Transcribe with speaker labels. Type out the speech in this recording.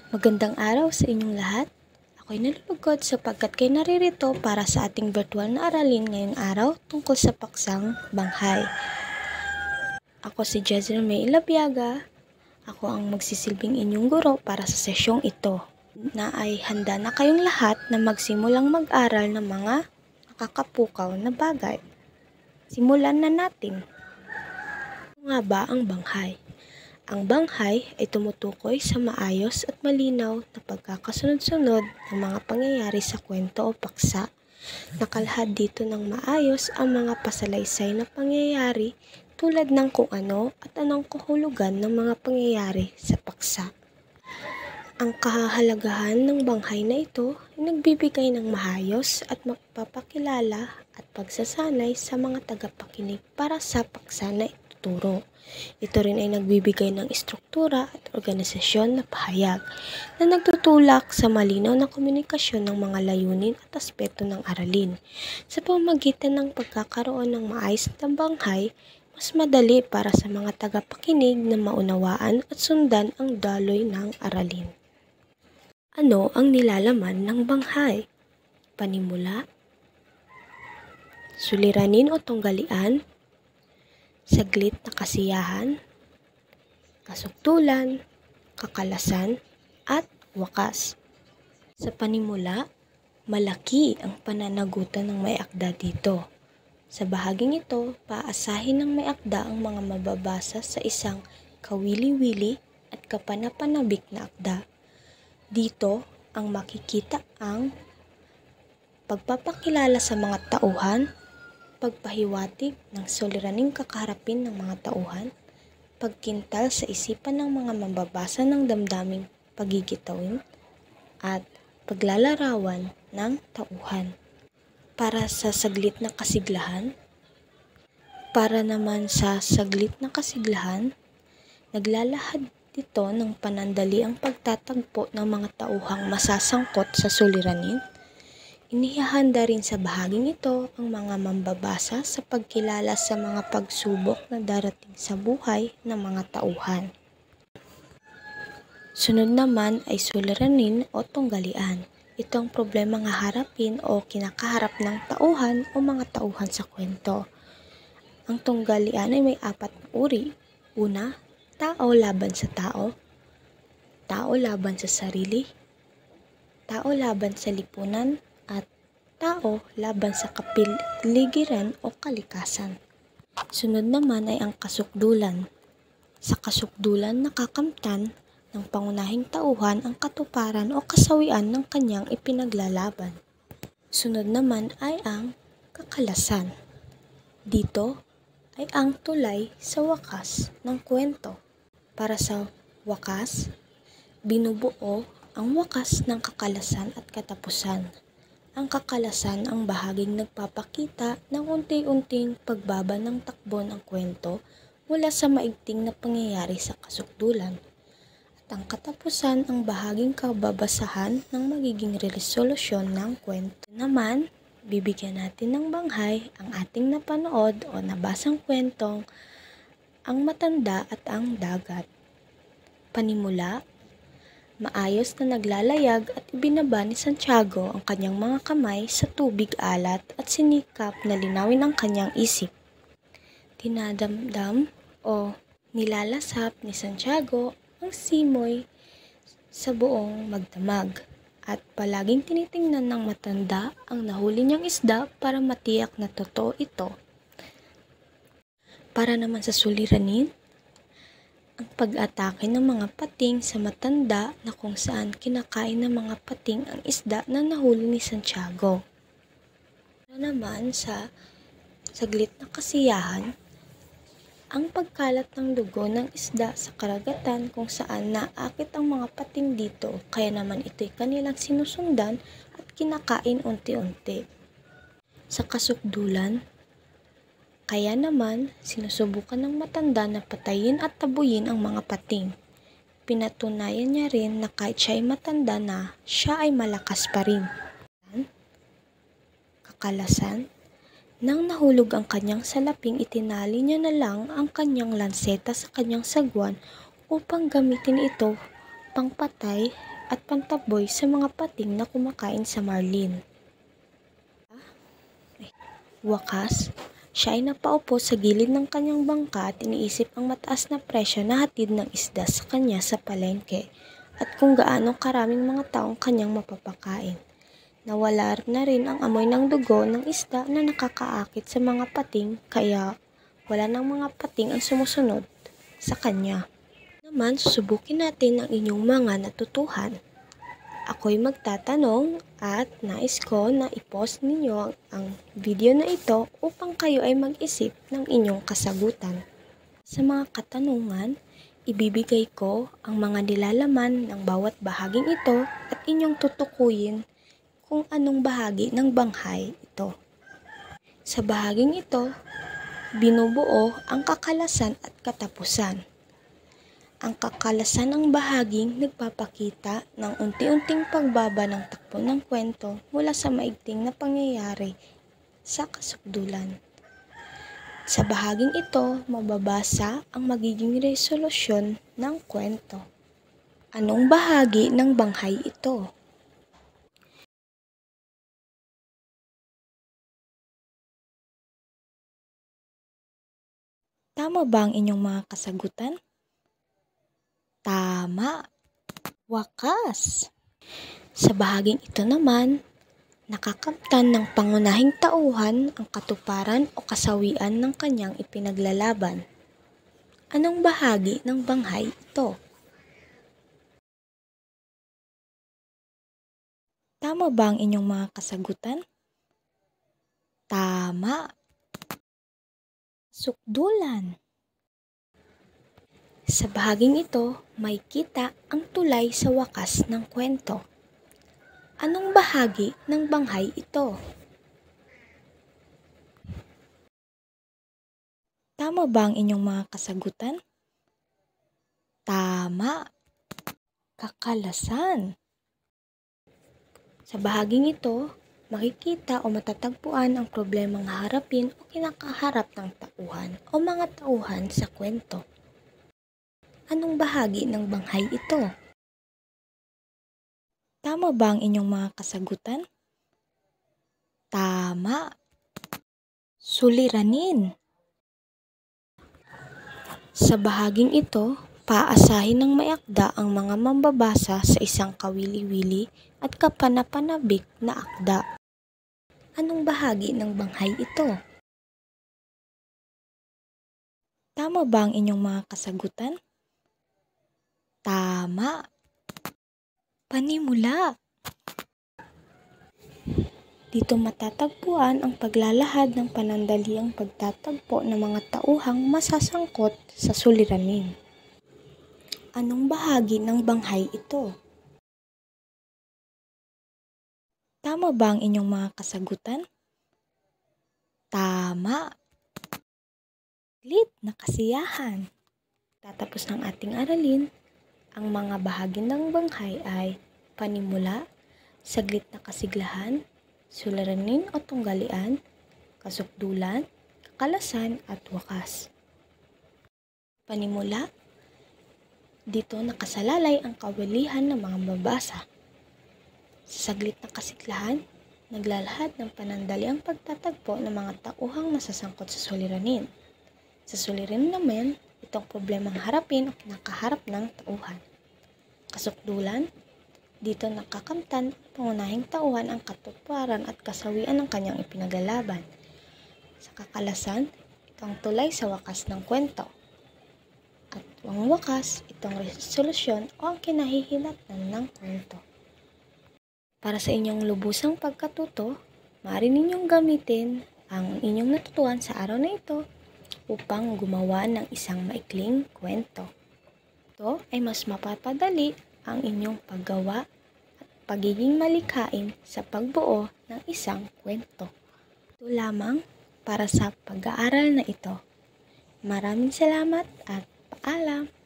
Speaker 1: Magandang araw sa inyong lahat. Ako'y nalulugod sapagkat kayo naririto para sa ating virtual na aralin ngayong araw tungkol sa paksang Banghay. Ako si Jezreel May Ilabiaga. Ako ang magsisilbing inyong guro para sa sesyong ito, na ay handa na kayong lahat na magsimulang mag-aral ng mga nakakapukaw na bagay. Simulan na natin. Ano nga ba ang banghay? Ang banghay ay tumutukoy sa maayos at malinaw na pagkakasunod-sunod ng mga pangyayari sa kwento o paksa. Nakalahad dito ng maayos ang mga pasalaysay na pangyayari tulad ng kung ano at anong kahulugan ng mga pangyayari sa paksa. Ang kahalagahan ng banghay na ito ay nagbibigay ng maayos at magpapakilala at pagsasanay sa mga tagapakinig para sa paksa na ituturo. Ito rin ay nagbibigay ng istruktura at organisasyon na pahayag na nagtutulak sa malinaw na komunikasyon ng mga layunin at aspeto ng aralin. Sa pamamagitan ng pagkakaroon ng maayos na banghay, mas madali para sa mga tagapakinig na maunawaan at sundan ang daloy ng aralin. Ano ang nilalaman ng banghay? Panimula, suliranin o tunggalian, saglit na kasiyahan, kasukdulan, kakalasan, at wakas. Sa panimula, malaki ang pananagutan ng may akda dito. Sa bahaging ito, paasahin ng may akda ang mga mababasa sa isang kawili-wili at kapanapanabik na akda. Dito, ang makikita ang pagpapakilala sa mga tauhan, pagpahiwatig ng suliraning kakaharapin ng mga tauhan, pagkintal sa isipan ng mga mambabasa ng damdaming pagigitawin, at paglalarawan ng tauhan. Para sa saglit na kasiglahan, naglalahad dito ng panandali ang pagtatagpo ng mga tauhang masasangkot sa suliranin. Inihahanda rin sa bahaging ito ang mga mambabasa sa pagkilala sa mga pagsubok na darating sa buhay ng mga tauhan. Sunod naman ay suliranin o tunggalian. Ito ang problema nga harapin o kinakaharap ng tauhan o mga tauhan sa kwento. Ang tunggalian ay may 4 na uri. Una, tao laban sa tao, tao laban sa sarili, tao laban sa lipunan, at tao laban sa kapaligiran o kalikasan. Sunod naman ay ang kasukdulan. Sa kasukdulan, nakakamtan ng pangunahing tauhan ang katuparan o kasawian ng kanyang ipinaglalaban. Sunod naman ay ang kakalasan. Dito ay ang tulay sa wakas ng kwento. Para sa wakas, binubuo ang wakas ng kakalasan at katapusan. Ang kakalasan ang bahaging nagpapakita ng unti-unting pagbaba ng takbo ng kwento mula sa maigting na pangyayari sa kasukdulan. At ang katapusan ang bahaging kababasahan ng magiging resolusyon ng kwento. Naman, bibigyan natin ng banghay ang ating napanood o nabasang kwentong Ang Matanda at ang Dagat. Panimula, maayos na naglalayag at ibinaba ni Santiago ang kanyang mga kamay sa tubig alat at sinikap na linawin ang kanyang isip. Dinadamdam o nilalasap ni Santiago ang simoy sa buong magdamag at palaging tinitingnan ng matanda ang nahuli niyang isda para matiyak na totoo ito. Para naman sa suliranin, ang pag-atake ng mga pating sa matanda na kung saan kinakain ng mga pating ang isda na nahuli ni Santiago. Para naman sa saglit na kasiyahan, ang pagkalat ng dugo ng isda sa karagatan kung saan naakit ang mga pating dito, kaya naman ito'y kanilang sinusundan at kinakain unti-unti. Sa kasukdulan, kaya naman sinusubukan ng matanda na patayin at tabuyin ang mga pating. Pinatunayan niya rin na kahit siya ay matanda na, siya ay malakas pa rin. Kakalasan, nang nahulog ang kanyang salaping, itinali niya na lang ang kanyang lanseta sa kanyang sagwan upang gamitin ito pangpatay at pantaboy sa mga pating na kumakain sa marlin. Wakas, siya ay napaupo sa gilid ng kanyang bangka at iniisip ang mataas na presyo na hatid ng isda sa kanya sa palengke at kung gaano karaming mga taong kanyang mapapakain. Nawala na rin ang amoy ng dugo ng isda na nakakaakit sa mga pating kaya wala ng mga pating ang sumusunod sa kanya. Naman, susubukin natin ang inyong mga natutuhan. Ako'y magtatanong at nais ko na i-post ninyo ang video na ito upang kayo ay mag-isip ng inyong kasagutan. Sa mga katanungan, ibibigay ko ang mga nilalaman ng bawat bahaging ito at inyong tutukuyin kung anong bahagi ng banghay ito. Sa bahaging ito, binubuo ang kakalasan at katapusan. Ang kakalasan ng bahaging nagpapakita ng unti-unting pagbaba ng takbo ng kwento mula sa maigting na pangyayari sa kasukdulan. Sa bahaging ito, mababasa ang magiging resolusyon ng kwento. Anong bahagi ng banghay ito? Tama ba ang inyong mga kasagutan? Tama! Wakas! Sa bahaging ito naman, nakakamtan ng pangunahing tauhan ang katuparan o kasawian ng kanyang ipinaglalaban. Anong bahagi ng banghay ito? Tama ba ang inyong mga kasagutan? Tama! Sukdulan! Sa bahaging ito, may kita ang tulay sa wakas ng kwento. Anong bahagi ng banghay ito? Tama ba ang inyong mga kasagutan? Tama! Kakalasan! Sa bahaging ito, makikita o matatagpuan ang problemang harapin o kinakaharap ng tauhan o mga tauhan sa kwento. Anong bahagi ng banghay ito? Tama ba ang inyong mga kasagutan? Tama! Suliranin! Sa bahaging ito, paasahin ng may akda ang mga mambabasa sa isang kawili-wili at kapanapanabik na akda. Anong bahagi ng banghay ito? Tama ba ang inyong mga kasagutan? Tama! Panimula! Dito matatagpuan ang paglalahad ng panandaliang pagtatagpo ng mga tauhang masasangkot sa suliranin. Anong bahagi ng banghay ito? Tama ba ang inyong mga kasagutan? Tama! Lit na kasiyahan! Tatapos ng ating aralin, ang mga bahagi ng banghay ay panimula, saglit na kasiglahan, suliranin o tunggalian, kasukdulan, kakalasan at wakas. Panimula, dito nakasalalay ang kawilihan ng mga mababasa. Sa saglit na kasiglahan, naglalahad ng panandaliang pagtatagpo ng mga tauhang nasasangkot sa suliranin. Sa suliranin naman, itong problemang harapin o kinakaharap ng tauhan. Kasukdulan, dito nakakamtan ang pangunahing tauhan ang katuparan at kasawian ng kanyang ipinaglalaban. Sa kakalasan, itong tulay sa wakas ng kwento. At ang wakas, itong resolusyon o ang kinahihinatnan ng kwento. Para sa inyong lubusang pagkatuto, maaari ninyong gamitin ang inyong natutuhan sa araw na ito upang gumawa ng isang maikling kwento. Ito ay mas mapapadali ang inyong paggawa at pagiging malikhain sa pagbuo ng isang kwento. Ito lamang para sa pag-aaral na ito. Maraming salamat at paalam!